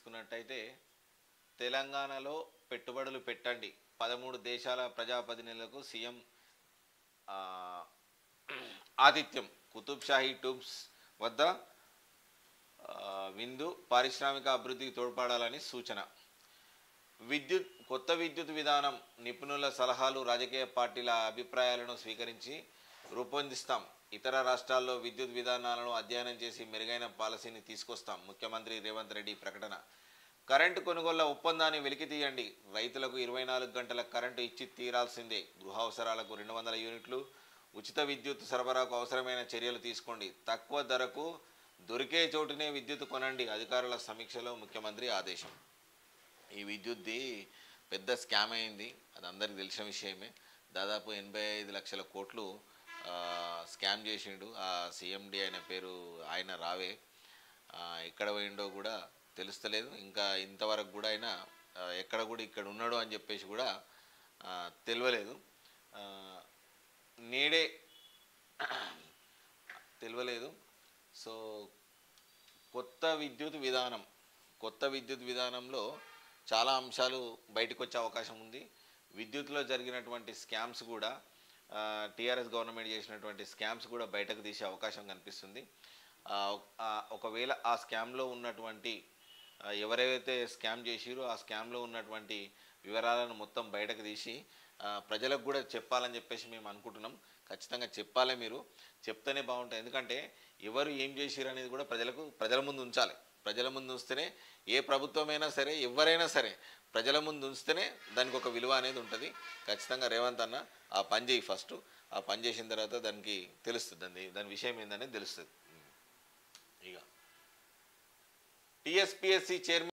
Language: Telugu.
తీసుకున్నట్టయితే తెలంగాణలో పెట్టుబడులు పెట్టండి 13 దేశాల ప్రజాప్రతినిధులకు సీఎం ఆతిథ్యం కుతుబ్ షాహీ టూబ్స్ వద్ద విందు పారిశ్రామిక అభివృద్ధికి తోడ్పడాలని సూచన కొత్త విద్యుత్ విధానం నిపుణుల సలహాలు రాజకీయ పార్టీల అభిప్రాయాలను స్వీకరించి రూపొందిస్తాం ఇతర రాష్ట్రాల్లో విద్యుత్ విధానాలను అధ్యయనం చేసి మెరుగైన పాలసీని తీసుకొస్తాం ముఖ్యమంత్రి రేవంత్ రెడ్డి ప్రకటన కరెంటు కొనుగోళ్ల ఒప్పందాన్ని వెలికి తీయండి రైతులకు 24 గంటల కరెంటు ఇచ్చి తీరాల్సిందే గృహ అవసరాలకు 200 యూనిట్లు ఉచిత విద్యుత్ సరఫరాకు అవసరమైన చర్యలు తీసుకోండి తక్కువ ధరకు దొరికే చోటునే విద్యుత్ కొనండి అధికారుల సమీక్షలో ముఖ్యమంత్రి ఆదేశం ఈ విద్యుత్ది పెద్ద స్కామ్ అయింది అది అందరికీ తెలిసిన విషయమే దాదాపు 85 లక్షల కోట్లు స్కామ్ చేసిండు ఆ సీఎండి అయిన పేరు ఆయన రావే ఎక్కడ పోయిండో కూడా తెలుస్తలేదు ఇంకా ఇంతవరకు కూడా ఆయన ఎక్కడ కూడా ఇక్కడ ఉన్నాడు అని చెప్పేసి కూడా తెలియలేదు నేడే తెలియలేదు సో కొత్త విద్యుత్ విధానంలో చాలా అంశాలు బయటకు వచ్చే అవకాశం ఉంది విద్యుత్లో జరిగినటువంటి స్కామ్స్ కూడా టీఆర్ఎస్ గవర్నమెంట్ చేసినటువంటి స్కామ్స్ కూడా బయటకు తీసే అవకాశం కనిపిస్తుంది ఒకవేళ ఆ స్కామ్లో ఉన్నటువంటి ఎవరైతే స్కామ్ చేసిరో ఆ స్కామ్లో ఉన్నటువంటి వివరాలను మొత్తం బయటకు తీసి ప్రజలకు కూడా చెప్పాలని చెప్పేసి మేము అనుకుంటున్నాం ఖచ్చితంగా చెప్పాలి మీరు చెప్తేనే బాగుంటుంది ఎందుకంటే ఎవరు ఏం చేసిరు అనేది కూడా ప్రజల ముందు ఉంచాలి ప్రజల ముందు ఉంచితేనే ఏ ప్రభుత్వమైనా సరే ఎవరైనా సరే ప్రజల ముందు ఉంచితేనే దానికి ఒక విలువ అనేది ఉంటుంది ఖచ్చితంగా రేవంత్ అన్న ఆ పని చేయి ఫస్ట్ ఆ పని చేసిన తర్వాత దానికి తెలుస్తుంది దాని విషయం ఏందనేది తెలుస్తుంది ఇక టీఎస్పీఎస్సీ చైర్మన్